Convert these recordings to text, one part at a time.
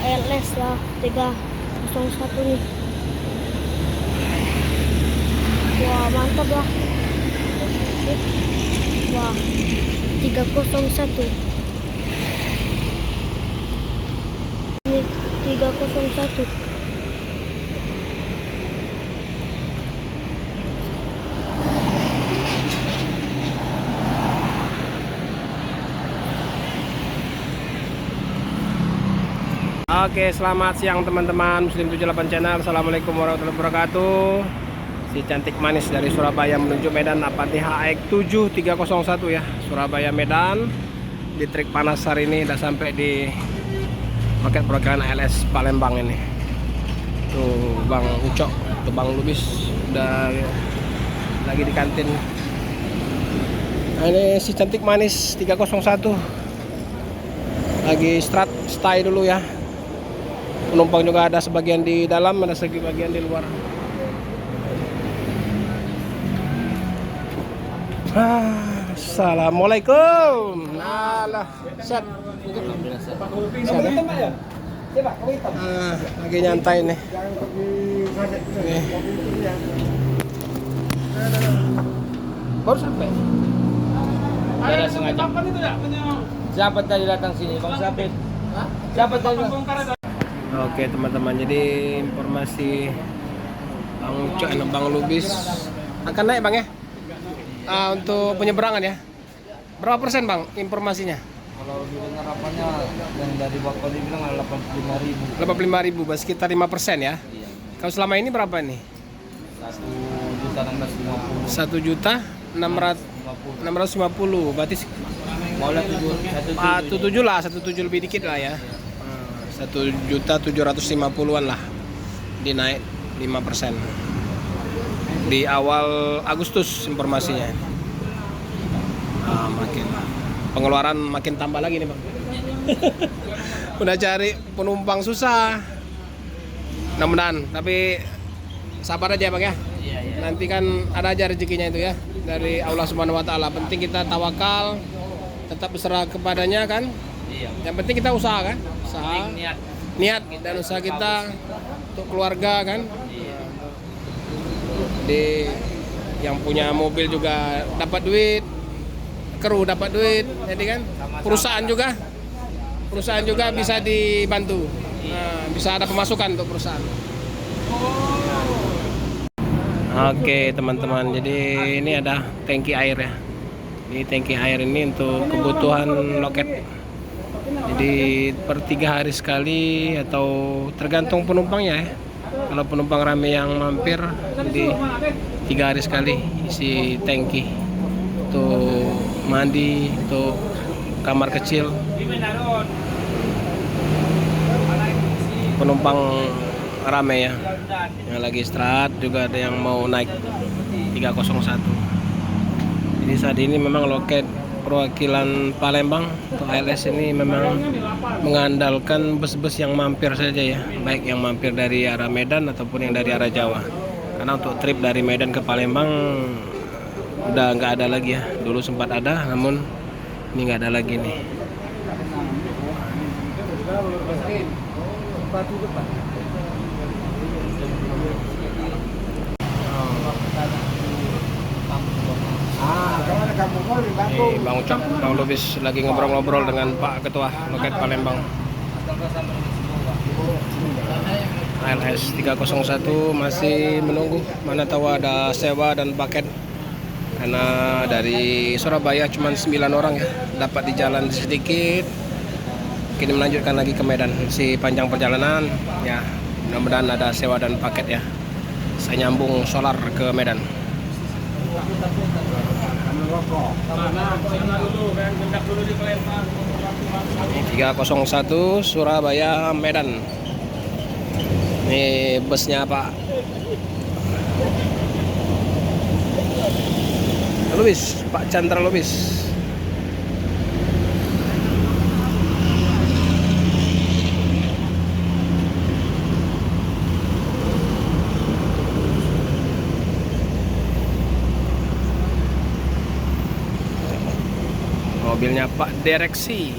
ALS lah 301 nih. Wah, mantap lah. Wah, 301. Ini 301. Oke, selamat siang teman-teman Muslim 78 channel. Assalamualaikum warahmatullahi wabarakatuh. Si cantik manis dari Surabaya menuju Medan dapat di HX 7301 ya, Surabaya Medan. Di trik panas hari ini udah sampai di loket perwakilan ALS Palembang ini. Tuh Bang Ucok, tuh Bang Lubis udah lagi di kantin. Nah, ini si cantik manis 301 lagi stay dulu ya. Penumpang juga ada sebagian di dalam, ada sebagian di luar. Assalamualaikum. Alah, set. Lagi nyantai nih. Baru sampai. Ada sengaja. Siapa tadi datang sini? Bang Sapit. Siapa tadi? Oke teman-teman, jadi informasi Bang Ucok dan Bang Lubis akan naik Bang ya, untuk penyeberangan ya. Berapa persen Bang informasinya? Kalau didengar apanya yang dari Bapak bilang ada 85.000. 85.000, sekitar 5% ya. Iya. Kalau selama ini berapa nih? 1.650.000, berarti Mau lah 17 lah, 17 lebih dikit lah ya. 1.750.000-an lah, dinaik 5% di awal Agustus informasinya. Makin pengeluaran makin tambah lagi nih Bang. Udah cari penumpang susah. Mudah-mudahan, tapi sabar aja Bang ya. Iya. Nanti kan ada aja rezekinya itu ya dari Allah Subhanahu wa taala. Penting kita tawakal, tetap berserah kepadanya kan. Iya. Yang penting kita usaha kan, usaha, niat dan usaha kita untuk keluarga kan. Di yang punya mobil juga dapat duit, kru dapat duit, jadi kan perusahaan juga bisa dibantu. Nah, bisa ada pemasukan untuk perusahaan. Oke teman-teman, jadi ini ada tangki air ya. Ini tangki air ini untuk kebutuhan loket. Jadi per 3 hari sekali atau tergantung penumpangnya ya. Kalau penumpang rame yang mampir, jadi 3 hari sekali isi tangki. Untuk mandi, untuk kamar kecil. Penumpang rame ya. Yang lagi istirahat juga ada yang mau naik 301. Jadi saat ini memang loket perwakilan Palembang atau ALS ini memang mengandalkan bus-bus yang mampir saja ya, baik yang mampir dari arah Medan ataupun yang dari arah Jawa. Karena untuk trip dari Medan ke Palembang udah nggak ada lagi ya. Dulu sempat ada, namun ini nggak ada lagi nih. Bang Ucok, Bang Lubis lagi ngobrol-ngobrol dengan Pak Ketua Loket Palembang. ALS 301 masih menunggu, mana tahu ada sewa dan paket. Karena dari Surabaya cuma 9 orang ya, dapat di jalan sedikit. Kini melanjutkan lagi ke Medan, si panjang perjalanan ya. Mudah-mudahan ada sewa dan paket ya. Saya nyambung solar ke Medan. 301 Surabaya Medan. Ini busnya Pak Lubis, Pak Chandra Lubis. Mobilnya Pak Direksi.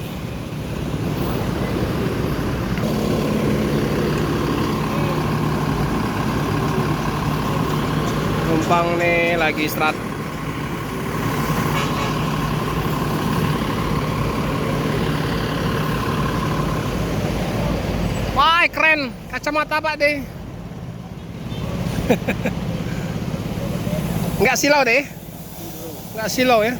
penumpang nih lagi istirahat. Wah, keren kacamata Pak deh. Nggak silau deh, nggak silau ya.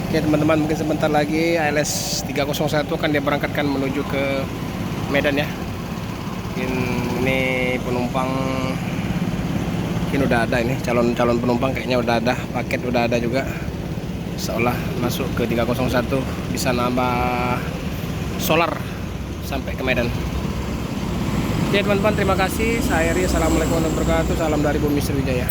Oke teman-teman, mungkin sebentar lagi ALS 301 akan dia berangkatkan menuju ke Medan ya. Mungkin ini penumpang mungkin udah ada, ini calon penumpang kayaknya udah ada, paket udah ada juga. Seolah masuk ke 301 bisa nambah solar sampai ke Medan. Oke teman-teman, terima kasih. Saya Ri, assalamualaikum warahmatullahi wabarakatuh. Salam dari Bumi Sriwijaya.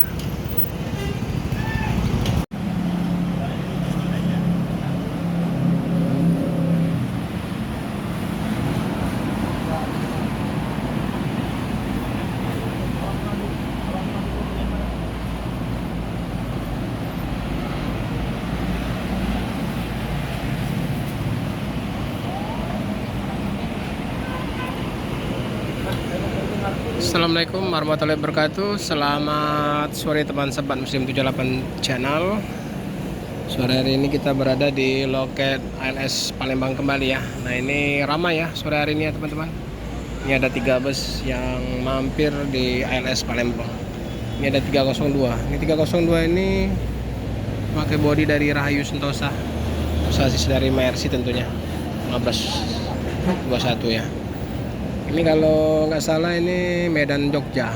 Assalamualaikum warahmatullahi wabarakatuh. Selamat sore teman sahabat Muslim 78 channel. Sore hari ini kita berada di loket ALS Palembang kembali ya. Nah ini ramai ya sore hari ini ya teman-teman. Ini ada 3 bus yang mampir di ALS Palembang. Ini ada 302. Ini 302 ini pakai bodi dari Rahayu Sentosa, sasis dari Mercy tentunya 1521 ya. Ini kalau nggak salah ini Medan Jogja.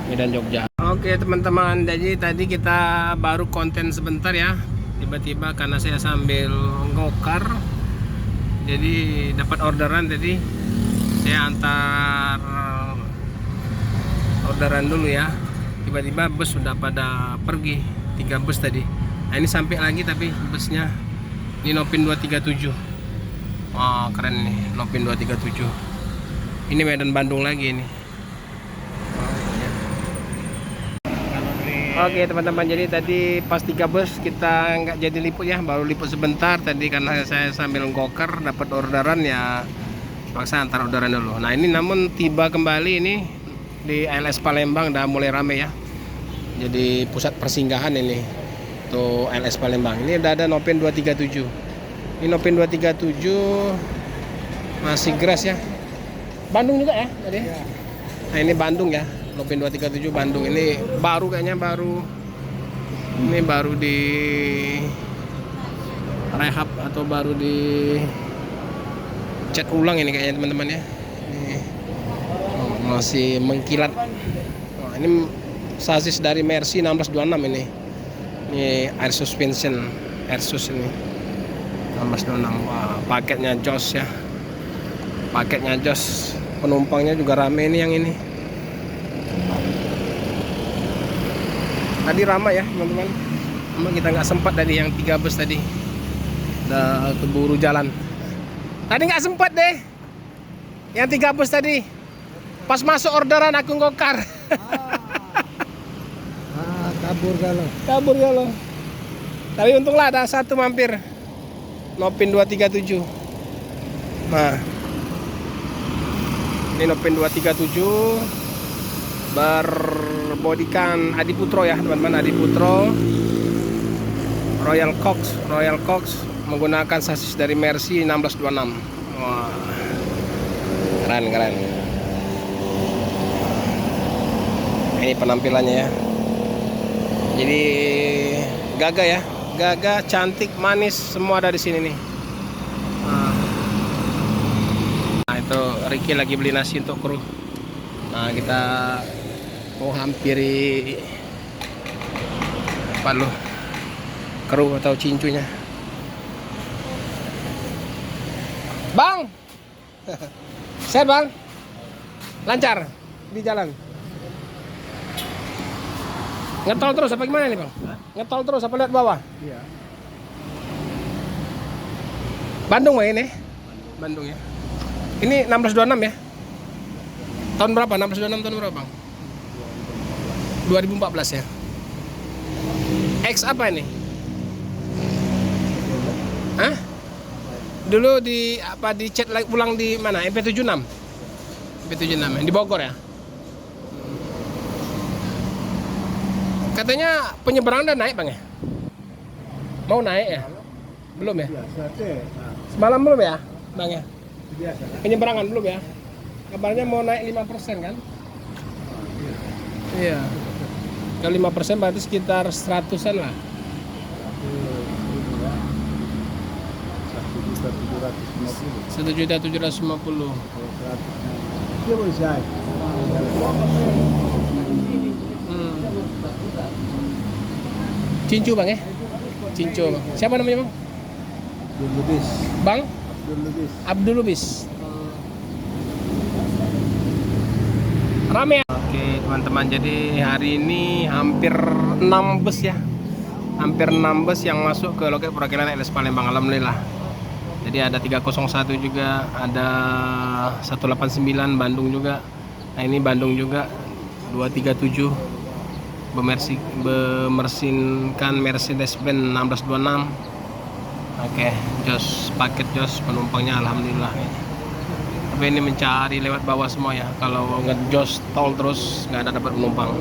Medan Jogja. Oke teman-teman, jadi tadi kita baru konten sebentar ya. Tiba-tiba karena saya sambil ngokar, jadi dapat orderan, jadi saya antar orderan dulu ya. Tiba-tiba bus sudah pada pergi, 3 bus tadi. Nah ini sampai lagi tapi busnya ini Nopin 237. Wah keren nih, Nopin 237. Ini Medan Bandung lagi ini. Oke teman-teman, jadi tadi pas 3 bus kita nggak jadi liput ya, baru liput sebentar tadi karena saya sambil ngoker dapat orderan ya, paksa antar orderan dulu. Nah ini namun tiba kembali ini di ALS Palembang, udah mulai rame ya. Jadi pusat persinggahan ini tuh ALS Palembang. Ini udah ada Nopin 237. Ini Nopin 237 masih grass ya. Bandung juga ya tadi. Ya. Nah ini Bandung ya, Nopin 237 Bandung. Ini baru kayaknya, ini baru di rehab atau baru di cat ulang ini kayaknya teman-teman ya. Ini masih mengkilat. Nah, ini sasis dari Mercy 1626 ini. Ini air suspension, Airsus ini 1626. Wah, paketnya jos ya. Paketnya jos. Penumpangnya juga rame ini yang ini. Tadi ramai ya teman-teman. Memang kita nggak sempat tadi yang 3 bus tadi. Udah keburu jalan. Tadi nggak sempat deh. Yang 3 bus tadi. Pas masuk orderan aku ngokar. Kabur galau. Tapi untunglah ada satu mampir. Nopin 237. Nah. Ini Nopin 237 berbodikan Adiputro ya teman-teman, Adiputro Royal Cox menggunakan sasis dari Mercy 1626. Wah, keren. Ini penampilannya ya. Jadi gagah, cantik, manis, semua ada di sini nih. Itu Ricky lagi beli nasi untuk kru. Nah kita mau hampiri apa lo, kru atau cincunya. Bang, sehat bang, lancar di jalan. Ngetol terus apa gimana nih bang? Ngetol terus apa lihat bawah? Iya. Bandung ya ini? Bandung ya. Ini 1626 ya? Tahun berapa? 1626 tahun berapa bang? 2014 ya? X apa ini? Hah? Dulu di apa, di chat ulang di mana? MP76? B76 ya? Di Bogor ya? Katanya penyeberangan udah naik bang ya? Mau naik ya? Belum ya? Semalam belum ya bang ya? Penyeberangan belum ya? Kabarnya mau naik 5% kan? Iya. Kalau 5% berarti sekitar 100-an lah. 1.750.000. Cincu bang ya? Cincu bang. Siapa namanya bang? Bang? Abdul Lubis. Rame ya? Oke teman-teman, jadi hari ini hampir 6 bus ya. Hampir 6 bus yang masuk ke loket perwakilan LS Palembang, alhamdulillah. Jadi ada 301 juga, ada 189 Bandung juga. Nah ini Bandung juga 237 bemersinkan Mercedes-Benz 1626. Oke, jos paket jos penumpangnya alhamdulillah. Tapi ini mencari lewat bawah semua ya. Kalau ngejos tol terus nggak ada dapat penumpang.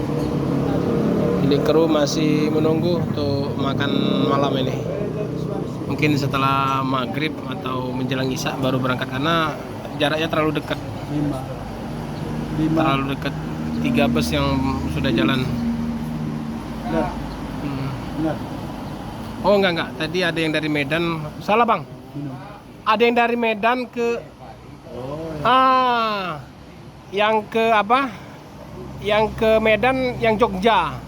Ini kru masih menunggu untuk makan malam ini. Mungkin setelah maghrib atau menjelang isya baru berangkat karena jaraknya terlalu dekat. Terlalu dekat. 3 bus yang sudah jalan. Oh enggak. Tadi ada yang dari Medan. Salah bang. Ada yang dari Medan ke yang ke apa? Yang ke Medan, yang Jogja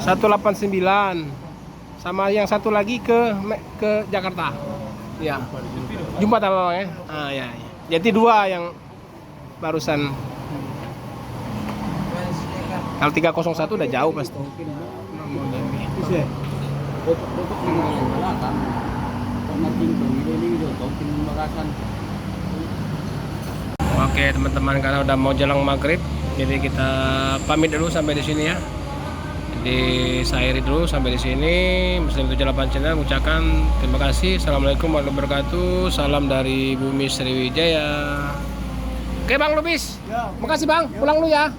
189, sama yang satu lagi ke Jakarta. Ya. Jumpa apa bang ya? Ya. Jadi 2 yang barusan. Kalau 301 udah jauh pasti. Oke teman-teman, karena udah mau jelang maghrib, jadi kita pamit dulu sampai di sini ya. Jadi saya akhiri dulu sampai di sini. Muslim 78 Channel mengucapkan terima kasih. Assalamualaikum warahmatullahi wabarakatuh. Salam dari Bumi Sriwijaya. Oke Bang Lubis. Makasih Bang, pulang lu ya.